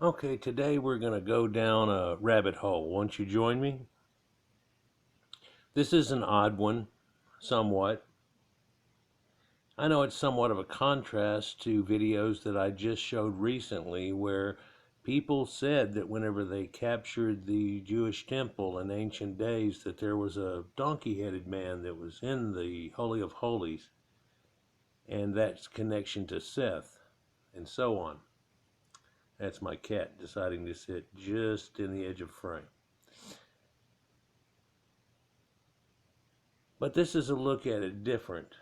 Okay, today we're going to go down a rabbit hole. Won't you join me? This is an odd one, somewhat. I know it's somewhat of a contrast to videos that I just showed recently where people said that whenever they captured the Jewish temple in ancient days that there was a donkey-headed man that was in the Holy of Holies, and that's connection to Seth, and so on. That's my cat deciding to sit just in the edge of frame. But this is a look at it different.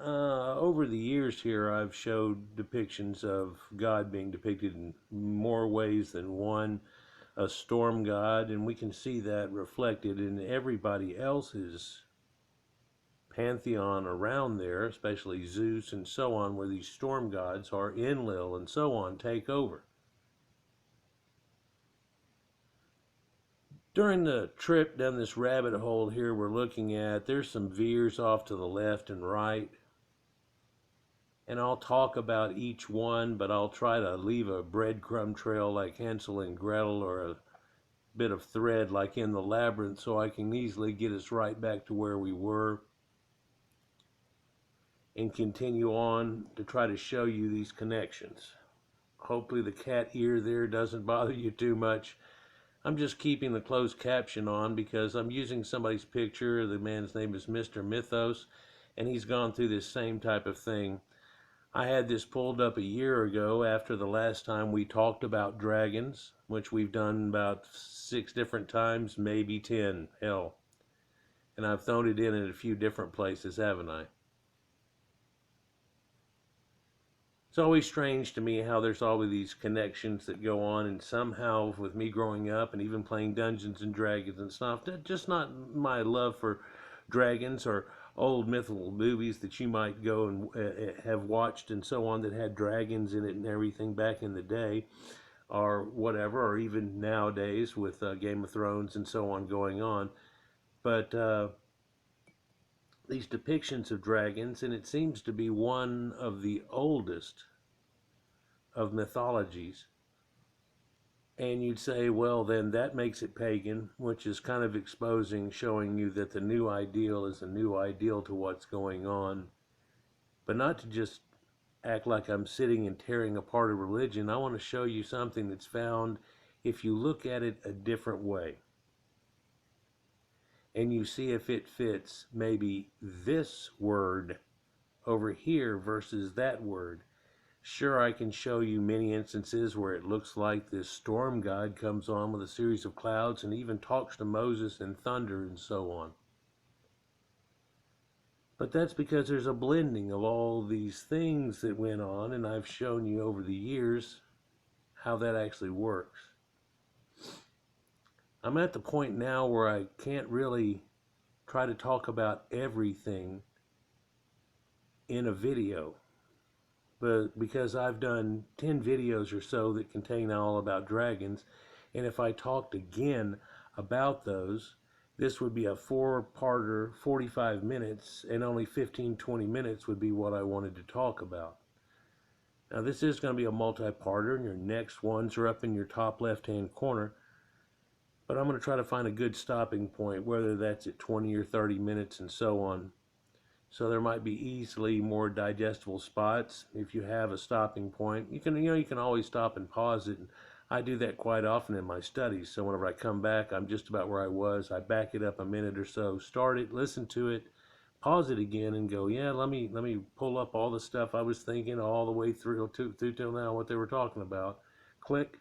Over the years here, I've showed depictions of God being depicted in more ways than one, a storm god, and we can see that reflected in everybody else's pantheon around there, especially Zeus and so on, where these storm gods are Enlil and so on take over. During the trip down this rabbit hole here we're looking at, there's some veers off to the left and right. And I'll talk about each one, but I'll try to leave a breadcrumb trail like Hansel and Gretel or a bit of thread like in the labyrinth so I can easily get us right back to where we were and continue on to try to show you these connections. Hopefully the cat ear there doesn't bother you too much. I'm just keeping the closed caption on because I'm using somebody's picture. The man's name is Mr. Mythos, and he's gone through this same type of thing. I had this pulled up a year ago after the last time we talked about dragons, which we've done about 6 different times, maybe 10, hell. And I've thrown it in at a few different places, haven't I? It's always strange to me how there's always these connections that go on, and somehow with me growing up and even playing Dungeons and Dragons and stuff, just not my love for dragons or old mythical movies that you might go and have watched and so on that had dragons in it and everything back in the day or whatever, or even nowadays with Game of Thrones and so on going on. But these depictions of dragons, and it seems to be one of the oldest of mythologies. And you'd say, well, then that makes it pagan, which is kind of exposing, showing you that the new ideal is a new ideal to what's going on. But not to just act like I'm sitting and tearing apart a religion. I want to show you something that's found if you look at it a different way. And you see if it fits maybe this word over here versus that word. Sure, I can show you many instances where it looks like this storm god comes on with a series of clouds and even talks to Moses in thunder and so on. But that's because there's a blending of all these things that went on, and I've shown you over the years how that actually works. I'm at the point now where I can't really try to talk about everything in a video. But because I've done 10 videos or so that contain all about dragons, and if I talked again about those, this would be a 4-parter, 45 minutes, and only 15-20 minutes would be what I wanted to talk about. Now this is going to be a multi-parter, and your next ones are up in your top left-hand corner, but I'm going to try to find a good stopping point, whether that's at 20 or 30 minutes and so on. So there might be easily more digestible spots if you have a stopping point. You can always stop and pause it. And I do that quite often in my studies. So whenever I come back, I'm just about where I was. I back it up a minute or so, start it, listen to it, pause it again, and go, yeah, let me pull up all the stuff I was thinking all the way through till now, what they were talking about. Click.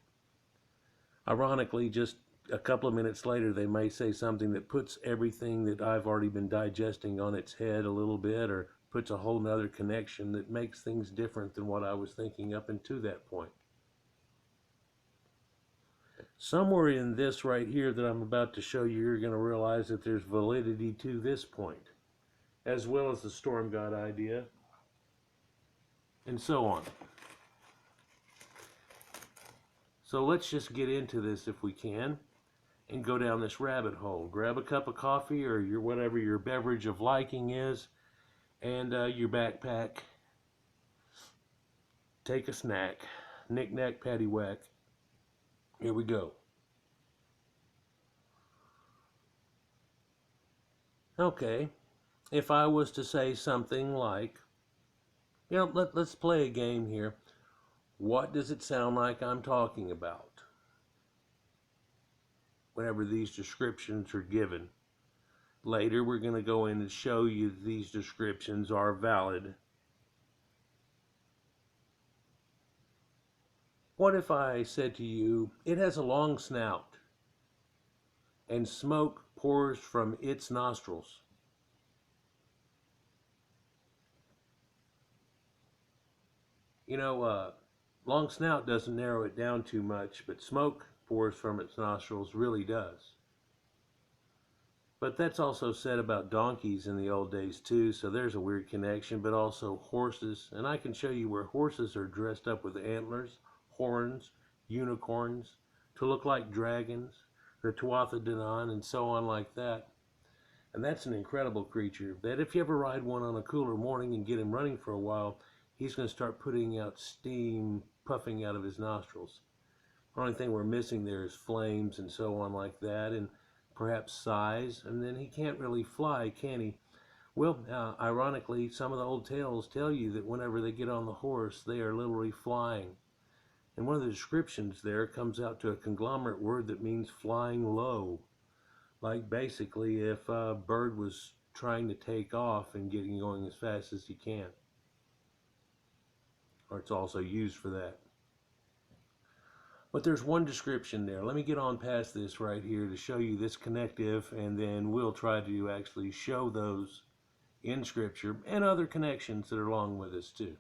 Ironically, just a couple of minutes later, they may say something that puts everything that I've already been digesting on its head a little bit, or puts a whole nother connection that makes things different than what I was thinking up until that point. Somewhere in this right here that I'm about to show you, you're going to realize that there's validity to this point, as well as the storm god idea, and so on. So let's just get into this if we can, and go down this rabbit hole. Grab a cup of coffee or your whatever your beverage of liking is, and your backpack. Take a snack. Knick-knack, paddywhack. Here we go. Okay, if I was to say something like, let's play a game here. What does it sound like I'm talking about whenever these descriptions are given? Later, we're going to go in and show you these descriptions are valid. What if I said to you, it has a long snout and smoke pours from its nostrils? Long snout doesn't narrow it down too much, but smoke pours from its nostrils really does. But that's also said about donkeys in the old days too, so there's a weird connection, but also horses. And I can show you where horses are dressed up with antlers, horns, unicorns, to look like dragons, the Tuatha De Danann, and so on like that. And that's an incredible creature that if you ever ride one on a cooler morning and get him running for a while, he's going to start putting out steam, puffing out of his nostrils. The only thing we're missing there is flames and so on like that, and perhaps size, and then he can't really fly, can he? Well, ironically, some of the old tales tell you that whenever they get on the horse, they are literally flying. And one of the descriptions there comes out to a conglomerate word that means flying low. Like basically if a bird was trying to take off and getting going as fast as he can. Or it's also used for that. But there's one description there. Let me get on past this right here to show you this connective, and then we'll try to actually show those in Scripture and other connections that are along with us too.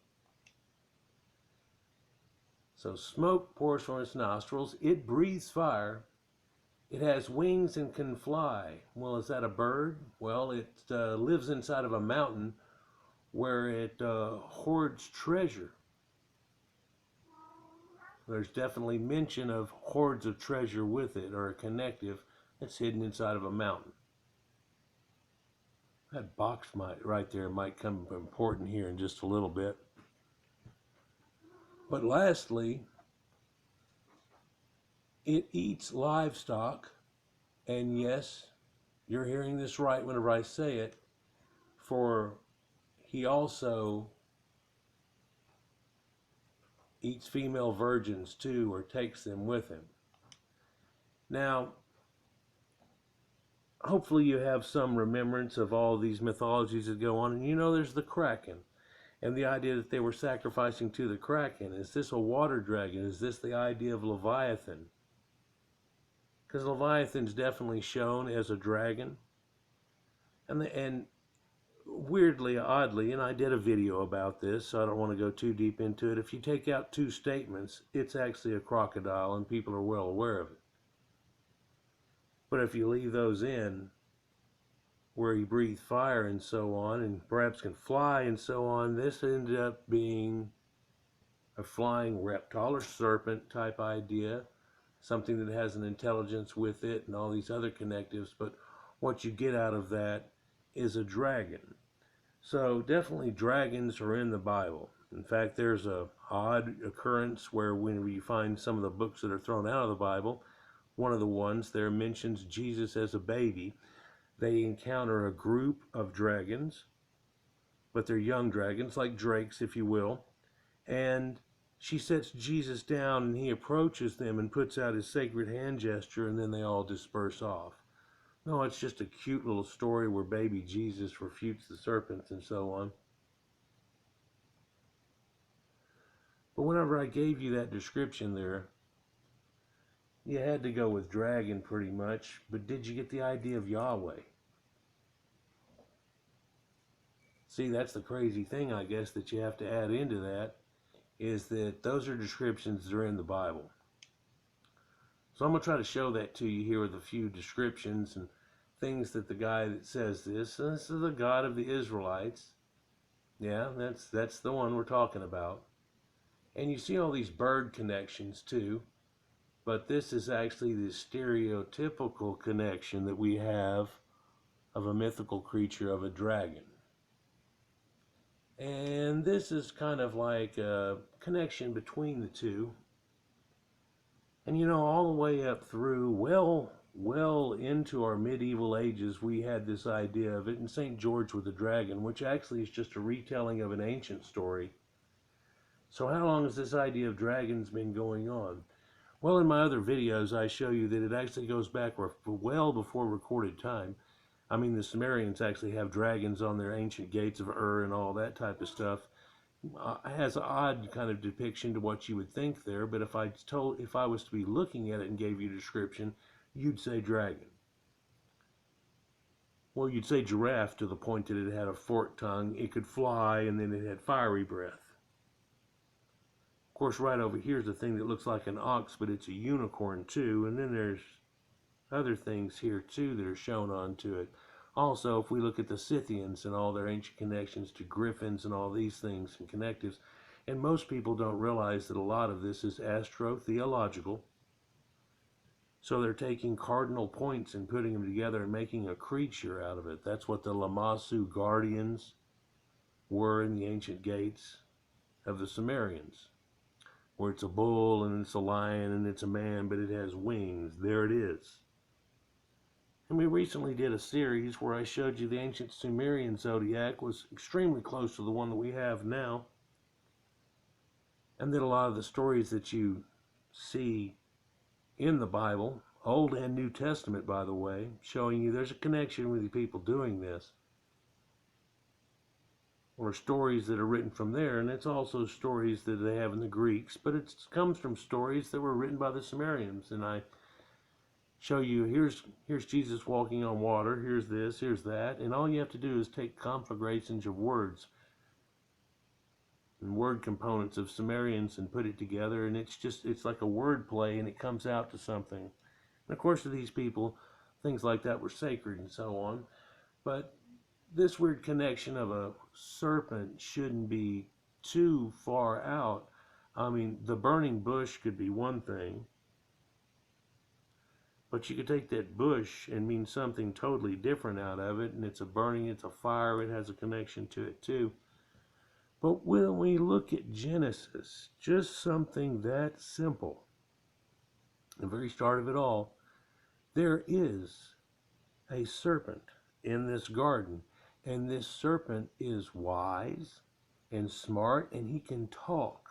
So smoke pours from its nostrils. It breathes fire. It has wings and can fly. Well, is that a bird? Well, it lives inside of a mountain where it hoards treasure. There's definitely mention of hoards of treasure with it, or a connective that's hidden inside of a mountain. That box right there might come important here in just a little bit. But lastly, it eats livestock, and yes, you're hearing this right whenever I say it, for he also eats female virgins too, or takes them with him. Now, hopefully you have some remembrance of all these mythologies that go on, and there's the Kraken, and the idea that they were sacrificing to the Kraken. Is this a water dragon? Is this the idea of Leviathan? Because Leviathan's definitely shown as a dragon, and weirdly, oddly, and I did a video about this, so I don't want to go too deep into it. If you take out two statements, it's actually a crocodile, and people are well aware of it. But if you leave those in, where he breathed fire and so on, and perhaps can fly and so on, this ended up being a flying reptile or serpent type idea, something that has an intelligence with it and all these other connectives. But what you get out of that is a dragon. So definitely dragons are in the Bible. In fact, there's a odd occurrence where whenever you find some of the books that are thrown out of the Bible, one of the ones there mentions Jesus as a baby. They encounter a group of dragons, but they're young dragons, like drakes, if you will. And she sets Jesus down, and he approaches them and puts out his sacred hand gesture, and then they all disperse off. No, it's just a cute little story where baby Jesus refutes the serpents and so on. But whenever I gave you that description there, you had to go with dragon pretty much, but did you get the idea of Yahweh? See, that's the crazy thing, I guess, that you have to add into that, is that those are descriptions that are in the Bible. So I'm going to try to show that to you here with a few descriptions and things that the guy that says this is the God of the Israelites. Yeah, that's the one we're talking about. And you see all these bird connections too, but this is actually the stereotypical connection that we have of a mythical creature of a dragon. And this is kind of like a connection between the two. And all the way up through, well into our medieval ages, we had this idea of it in St. George with the Dragon, which actually is just a retelling of an ancient story. So how long has this idea of dragons been going on? Well, in my other videos, I show you that it actually goes back well before recorded time. I mean, the Sumerians actually have dragons on their ancient gates of Ur and all that type of stuff. It has an odd kind of depiction to what you would think there, but if I was to be looking at it and gave you a description, you'd say dragon. Well, you'd say giraffe to the point that it had a forked tongue, it could fly, and then it had fiery breath. Of course, right over here is the thing that looks like an ox, but it's a unicorn too. And then there's other things here too that are shown onto it. Also, if we look at the Scythians and all their ancient connections to griffins and all these things and connectives, and most people don't realize that a lot of this is astro-theological. So they're taking cardinal points and putting them together and making a creature out of it. That's what the Lamassu guardians were in the ancient gates of the Sumerians, where it's a bull and it's a lion and it's a man, but it has wings. There it is. And we recently did a series where I showed you the ancient Sumerian zodiac was extremely close to the one that we have now. And that a lot of the stories that you see in the Bible, Old and New Testament, by the way, showing you there's a connection with the people doing this, or stories that are written from there, and it's also stories that they have in the Greeks, but it comes from stories that were written by the Sumerians. And I show you, here's Jesus walking on water, here's this, here's that, and all you have to do is take conflagrations of words and word components of Sumerians and put it together, and it's like a word play, and it comes out to something. And of course, to these people, things like that were sacred and so on, but this weird connection of a serpent shouldn't be too far out. I mean, the burning bush could be one thing, but you could take that bush and mean something totally different out of it, and it's a fire, it has a connection to it too. But when we look at Genesis, just something that simple, the very start of it all, there is a serpent in this garden. And this serpent is wise and smart, and he can talk.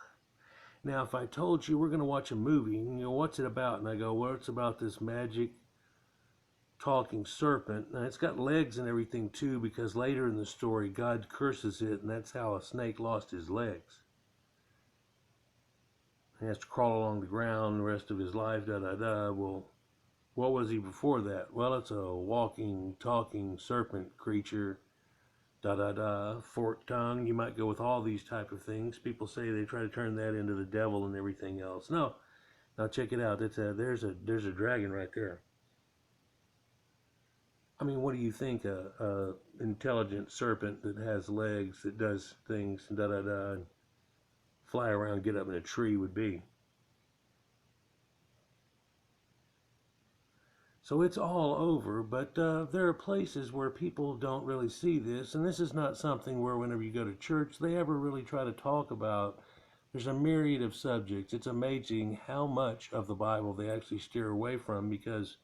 Now, if I told you we're going to watch a movie, and what's it about? And I go, well, it's about this magic talking serpent. Now, it's got legs and everything too, because later in the story, God curses it, and that's how a snake lost his legs. He has to crawl along the ground the rest of his life, da-da-da. Well, what was he before that? Well, it's a walking, talking serpent creature, da-da-da, forked tongue. You might go with all these type of things. People say they try to turn that into the devil and everything else. No. Now check it out. There's a dragon right there. I mean, what do you think a intelligent serpent that has legs, that does things, da-da-da, and fly around, get up in a tree would be? So it's all over, but there are places where people don't really see this, and this is not something where whenever you go to church, they ever really try to talk about. There's a myriad of subjects. It's amazing how much of the Bible they actually steer away from, because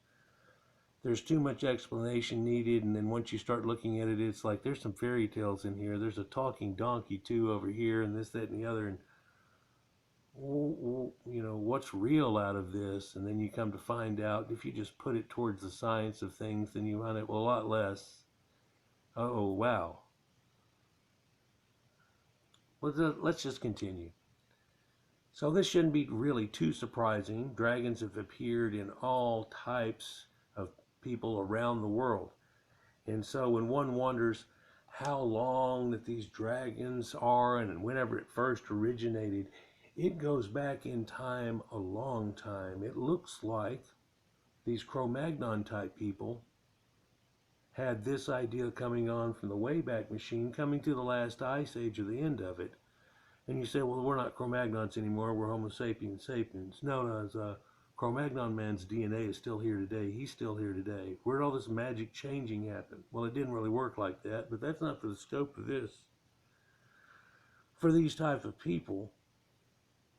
there's too much explanation needed, and then once you start looking at it, it's like there's some fairy tales in here. There's a talking donkey too over here, and this, that, and the other, and what's real out of this? And then you come to find out, if you just put it towards the science of things, then you find it a lot less. Oh, wow. Let's just continue. So this shouldn't be really too surprising. Dragons have appeared in all types of people around the world. And so when one wonders how long that these dragons are and whenever it first originated, it goes back in time a long time. It looks like these Cro-Magnon type people had this idea coming on from the Wayback Machine, coming to the last ice age or the end of it. And you say, well, we're not Cro-Magnons anymore, we're Homo sapiens sapiens. No, Cro-Magnon man's DNA is still here today. He's still here today. Where did all this magic changing happen? Well, it didn't really work like that, but that's not for the scope of this. For these type of people,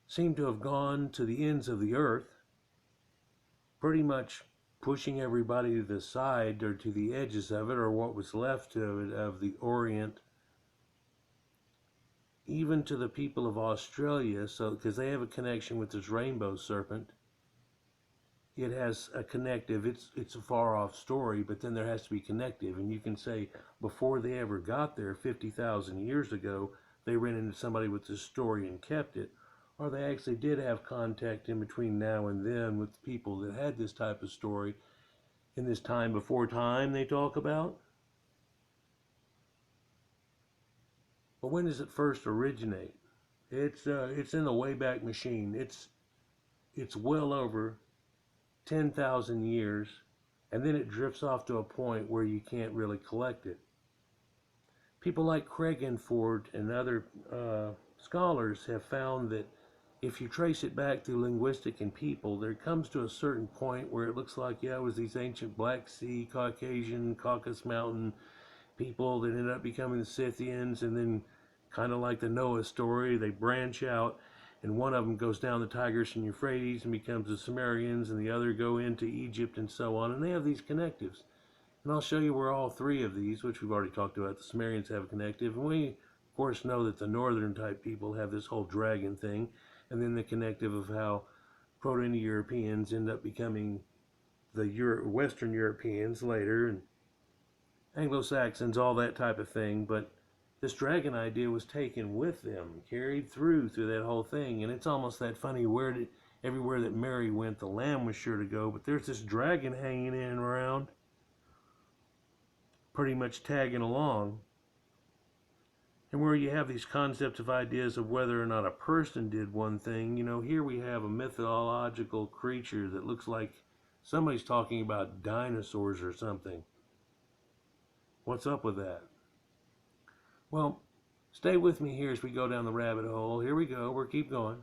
seem to have gone to the ends of the earth pretty much pushing everybody to the side or to the edges of it, or what was left of it, of the Orient, even to the people of Australia, so because they have a connection with this rainbow serpent. It has a connective. It's a far off story, but then there has to be connective, and you can say before they ever got there, 50,000 years ago, they ran into somebody with this story and kept it, or they actually did have contact in between now and then with people that had this type of story in this time before time they talk about. But when does it first originate? It's in the Wayback Machine. It's well over 10,000 years, and then it drifts off to a point where you can't really collect it. People like Craigenford and other scholars have found that if you trace it back through linguistic and people, there comes to a certain point where it looks like, yeah, it was these ancient Black Sea, Caucasian, Caucasus Mountain people that ended up becoming the Scythians, and then kind of like the Noah story, they branch out, and one of them goes down the Tigris and Euphrates and becomes the Sumerians, and the other go into Egypt and so on, and they have these connectives. And I'll show you where all three of these, which we've already talked about, the Sumerians have a connective, and we, of course, know that the northern type people have this whole dragon thing, and then the connective of how Proto-Indo-Europeans end up becoming the Western Europeans later, and Anglo-Saxons, all that type of thing. But this dragon idea was taken with them, carried through that whole thing, and it's almost that funny everywhere that Mary went, the lamb was sure to go, but there's this dragon hanging in and around, pretty much tagging along. And where you have these concepts of ideas of whether or not a person did one thing, here we have a mythological creature that looks like somebody's talking about dinosaurs or something. What's up with that? Well, stay with me here as we go down the rabbit hole. Here we go. We'll keep going.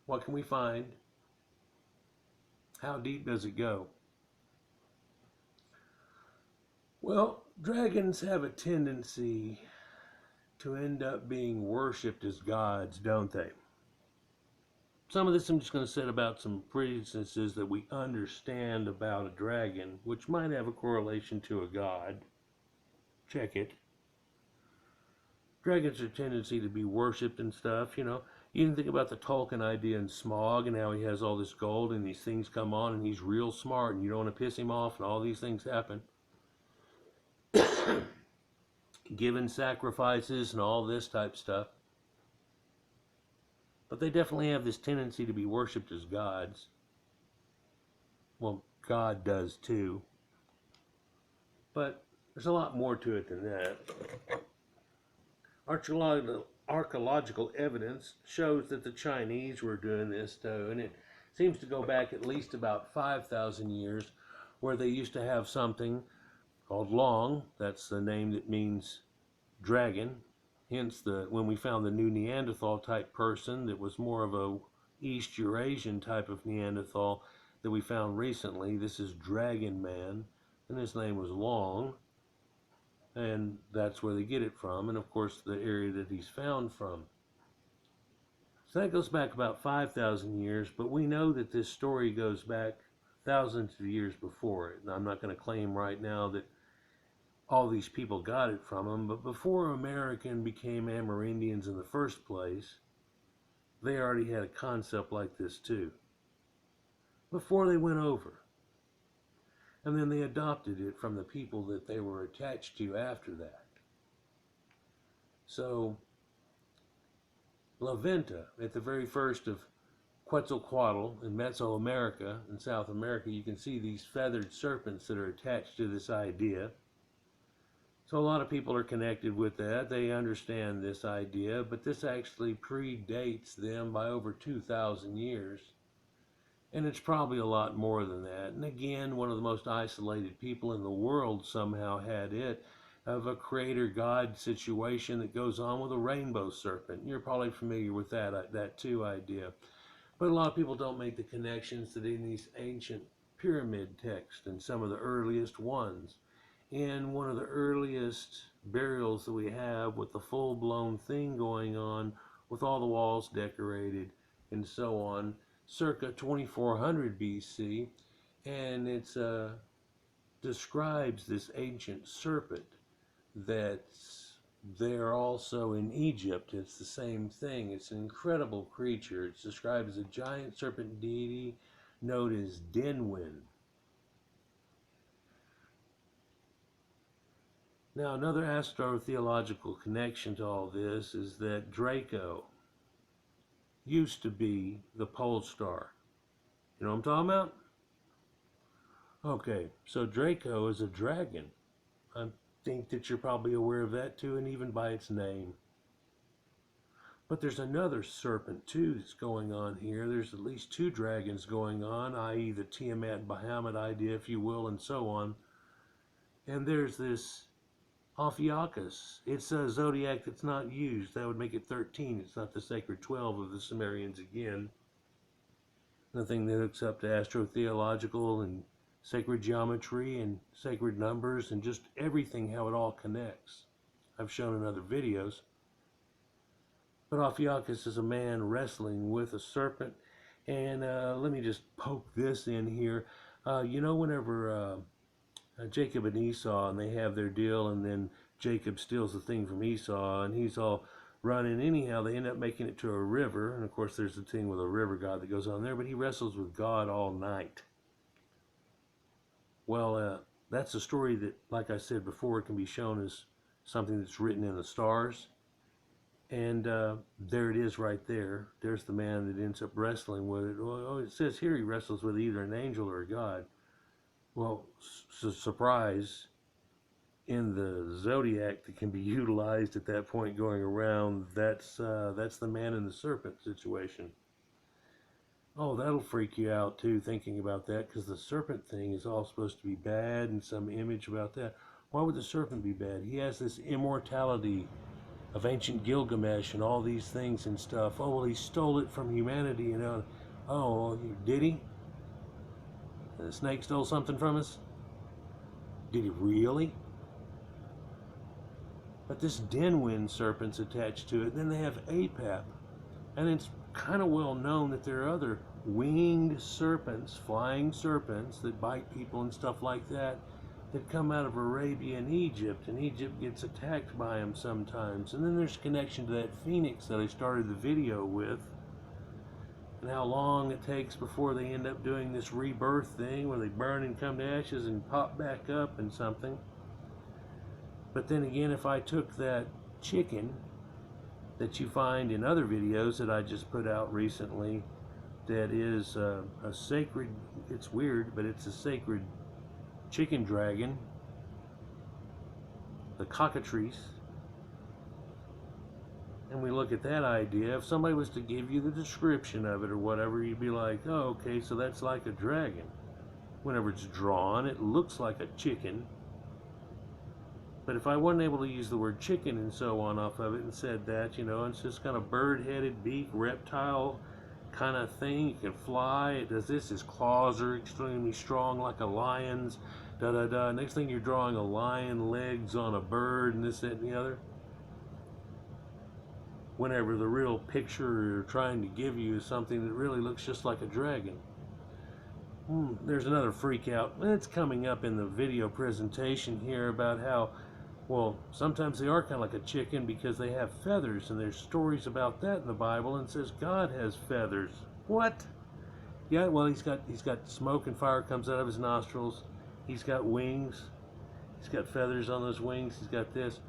What can we find? How deep does it go? Well, dragons have a tendency to end up being worshipped as gods, don't they? Some of this I'm just going to set about some presences that we understand about a dragon, which might have a correlation to a god. Check it. Dragons are a tendency to be worshipped and stuff, You can think about the Tolkien idea in Smaug and how he has all this gold and these things come on and he's real smart and you don't want to piss him off and all these things happen. Given sacrifices and all this type stuff. But they definitely have this tendency to be worshipped as gods. Well, God does too. But there's a lot more to it than that. Archaeological evidence shows that the Chinese were doing this too, and it seems to go back at least about 5,000 years, where they used to have something called Long. That's the name that means dragon. Hence, when we found the new Neanderthal type person that was more of a East Eurasian type of Neanderthal that we found recently, this is Dragon Man, and his name was Long, and that's where they get it from, and of course the area that he's found from. So that goes back about 5,000 years, but we know that this story goes back thousands of years before it. And I'm not going to claim right now that all these people got it from him, but before American became Amerindians in the first place, they already had a concept like this too. Before they went over. And then they adopted it from the people that they were attached to after that. So, La Venta, at the very first of Quetzalcoatl in Mesoamerica, in South America, you can see these feathered serpents that are attached to this idea. So a lot of people are connected with that. They understand this idea, but this actually predates them by over 2,000 years. And it's probably a lot more than that. And again, one of the most isolated people in the world somehow had it, of a creator-god situation that goes on with a rainbow serpent. You're probably familiar with that too idea. But a lot of people don't make the connections that in these ancient pyramid texts and some of the earliest ones. In one of the earliest burials that we have with the full-blown thing going on, with all the walls decorated and so on, circa 2400 BC, and it describes this ancient serpent that's there also in Egypt. It's the same thing. It's an incredible creature. It's described as a giant serpent deity known as Denwin. Now, another astro-theological connection to all this is that Draco used to be the pole star. You know what I'm talking about? Okay, so Draco is a dragon. I think that you're probably aware of that too, and even by its name. But there's another serpent too that's going on here. There's at least two dragons going on, i.e. the Tiamat Bahamut idea, if you will, and so on. And there's this Ophiuchus. It's a zodiac that's not used. That would make it 13. It's not the sacred 12 of the Sumerians again. Nothing that hooks up to astro-theological and sacred geometry and sacred numbers and just everything, how it all connects. I've shown in other videos. But Ophiuchus is a man wrestling with a serpent. And let me just poke this in here. You know, whenever Jacob and Esau, and they have their deal, and then Jacob steals the thing from Esau, and he's all running. Anyhow, they end up making it to a river. And of course, there's the thing with a river god that goes on there, but he wrestles with God all night. Well, that's a story that, like I said before, can be shown as something that's written in the stars. And there it is right there. There's the man that ends up wrestling with it. Oh, it says here he wrestles with either an angel or a god. Well, surprise, in the zodiac that can be utilized at that point going around, that's the man in the serpent situation. Oh, that'll freak you out too, thinking about that, because the serpent thing is all supposed to be bad and some image about that. Why would the serpent be bad? He has this immortality of ancient Gilgamesh and all these things and stuff. Oh, well, he stole it from humanity, you know. Oh, did he? The snake stole something from us? Did he really? But this Denwin serpent's attached to it. Then they have Apap. And it's kind of well known that there are other winged serpents, flying serpents that bite people and stuff like that, that come out of Arabia and Egypt. And Egypt gets attacked by them sometimes. And then there's a connection to that phoenix that I started the video with. And how long it takes before they end up doing this rebirth thing where they burn and come to ashes and pop back up and something. But then again, if I took that chicken that you find in other videos that I just put out recently, that is a sacred, it's weird, but it's a sacred chicken dragon, the cockatrice, and we look at that idea, if somebody was to give you the description of it or whatever, you'd be like, oh, okay, so that's like a dragon. Whenever it's drawn, it looks like a chicken. But if I wasn't able to use the word chicken and so on off of it and said that, you know, it's just kind of bird-headed beak, reptile kind of thing. It can fly. It does this. Its claws are extremely strong like a lion's. Da-da-da. Next thing you're drawing a lion legs on a bird and this, that, and the other. Whenever the real picture you're trying to give you is something that really looks just like a dragon. There's another freak out. It's coming up in the video presentation here about how, well, sometimes they are kind of like a chicken because they have feathers, and there's stories about that in the Bible, and it says God has feathers. What? Yeah, well, he's got smoke and fire comes out of his nostrils. He's got wings. He's got feathers on those wings. He's got this.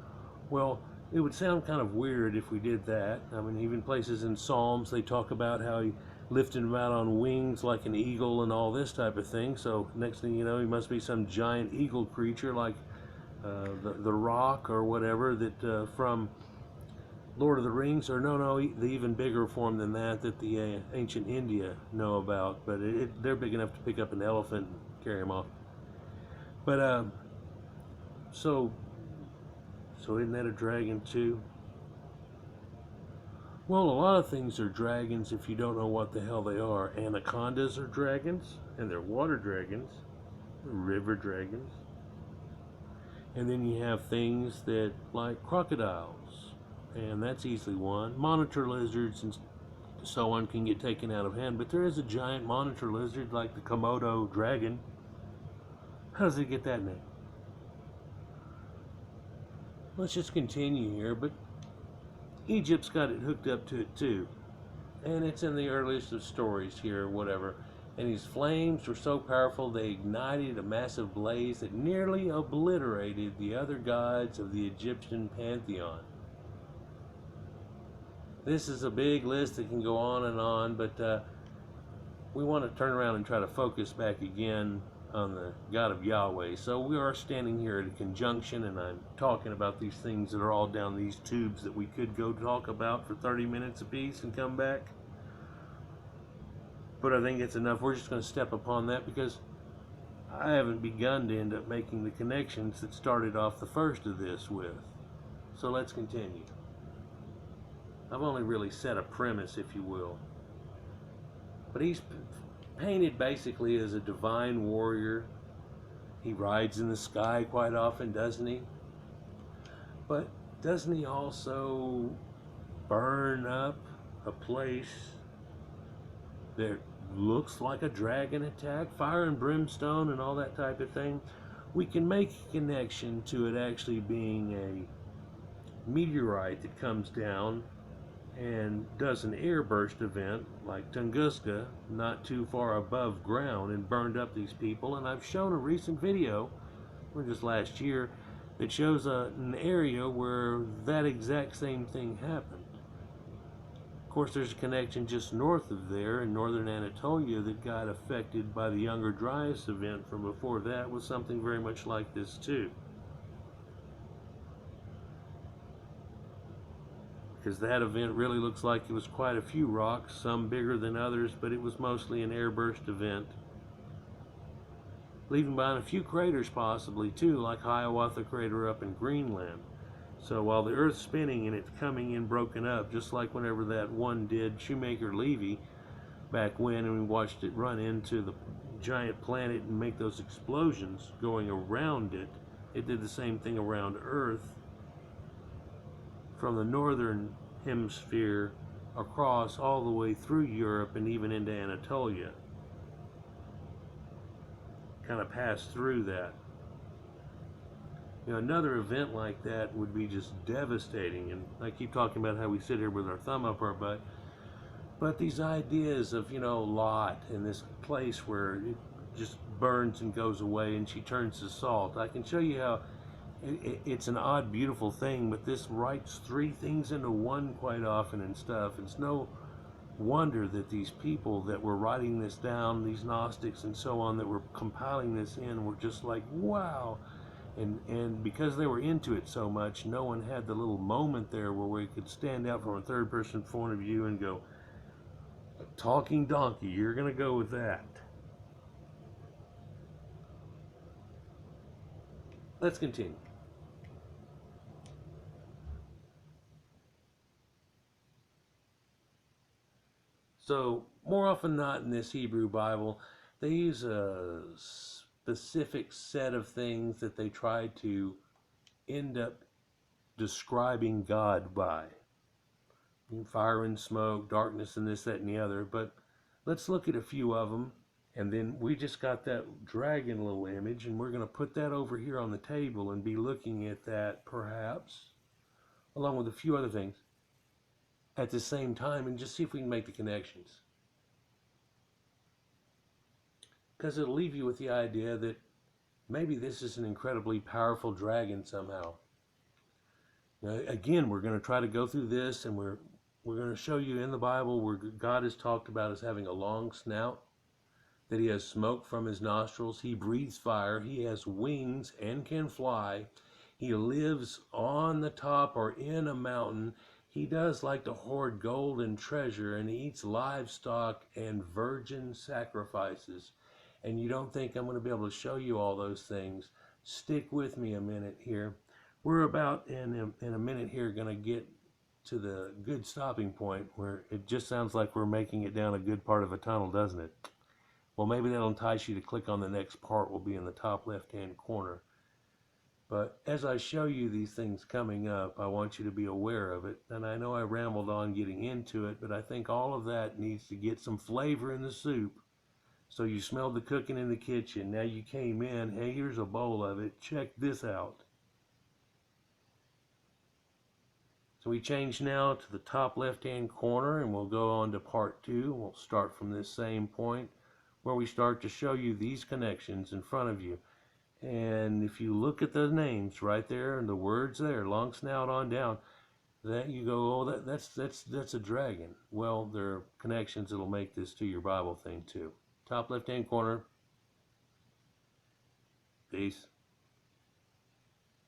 Well, it would sound kind of weird if we did that. I mean, even places in Psalms, they talk about how he lifted him out on wings like an eagle and all this type of thing. So next thing you know, he must be some giant eagle creature like the Rock or whatever that from Lord of the Rings, or no, the even bigger form than that the ancient India know about. But they're big enough to pick up an elephant and carry him off. But so isn't that a dragon too? Well, a lot of things are dragons if you don't know what the hell they are. Anacondas are dragons, and they're water dragons, river dragons. And then you have things that like crocodiles, and that's easily one. Monitor lizards and so one can get taken out of hand. But there is a giant monitor lizard like the Komodo dragon. How does it get that name? Let's just continue here, but Egypt's got it hooked up to it too. And it's in the earliest of stories here, whatever. And these flames were so powerful they ignited a massive blaze that nearly obliterated the other gods of the Egyptian pantheon. This is a big list that can go on, but we want to turn around and try to focus back again on the God of Yahweh. So we are standing here at a conjunction, and I'm talking about these things that are all down these tubes that we could go talk about for 30 minutes apiece and come back. But I think it's enough. We're just going to step upon that because I haven't begun to end up making the connections that started off the first of this with. So let's continue. I've only really set a premise, if you will. But he's painted basically as a divine warrior. He rides in the sky quite often, doesn't he? But doesn't he also burn up a place that looks like a dragon attack, fire and brimstone and all that type of thing? We can make a connection to it actually being a meteorite that comes down and does an airburst event like Tunguska, not too far above ground, and burned up these people. And I've shown a recent video, or just last year, that shows an area where that exact same thing happened. Of course, there's a connection just north of there in northern Anatolia that got affected by the Younger Dryas event from before that, with something very much like this too. Because that event really looks like it was quite a few rocks, some bigger than others, but it was mostly an airburst event, leaving behind a few craters possibly too, like Hiawatha crater up in Greenland. So while the Earth's spinning and it's coming in broken up, just like whenever that one did Shoemaker-Levy back when, and we watched it run into the giant planet and make those explosions going around it, it did the same thing around Earth from the northern hemisphere across all the way through Europe and even into Anatolia. Kind of passed through that. You know, another event like that would be just devastating, and I keep talking about how we sit here with our thumb up our butt, but these ideas of, you know, Lot and this place where it just burns and goes away and she turns to salt. I can show you how it's an odd, beautiful thing, but this writes three things into one quite often and stuff. It's no wonder that these people that were writing this down, these Gnostics and so on, that were compiling this in, were just like, wow. And because they were into it so much, no one had the little moment there where we could stand out from a third person point of view and go, talking donkey, you're going to go with that. Let's continue. So, more often than not in this Hebrew Bible, they use a specific set of things that they try to end up describing God by. Fire and smoke, darkness and this, that, and the other. But let's look at a few of them. And then we just got that dragon little image, and we're going to put that over here on the table and be looking at that perhaps, along with a few other things, at the same time, and just see if we can make the connections. Because it'll leave you with the idea that maybe this is an incredibly powerful dragon somehow. Now, again, we're going to try to go through this, and we're going to show you in the Bible where God is talked about as having a long snout, that he has smoke from his nostrils, he breathes fire, he has wings and can fly, he lives on the top or in a mountain. He does like to hoard gold and treasure, and he eats livestock and virgin sacrifices. And you don't think I'm going to be able to show you all those things. Stick with me a minute here. We're about in a minute here going to get to the good stopping point where it just sounds like we're making it down a good part of a tunnel, doesn't it? Well, maybe that'll entice you to click on the next part. Will be in the top left-hand corner. But as I show you these things coming up, I want you to be aware of it. And I know I rambled on getting into it, but I think all of that needs to get some flavor in the soup. So you smelled the cooking in the kitchen. Now you came in. Hey, here's a bowl of it. Check this out. So we change now to the top left-hand corner, and we'll go on to part 2. We'll start from this same point where we start to show you these connections in front of you. And if you look at the names right there and the words there, long snout on down, that you go, oh, that's a dragon. Well, there are connections that'll make this to your Bible thing too. Top left-hand corner. Peace.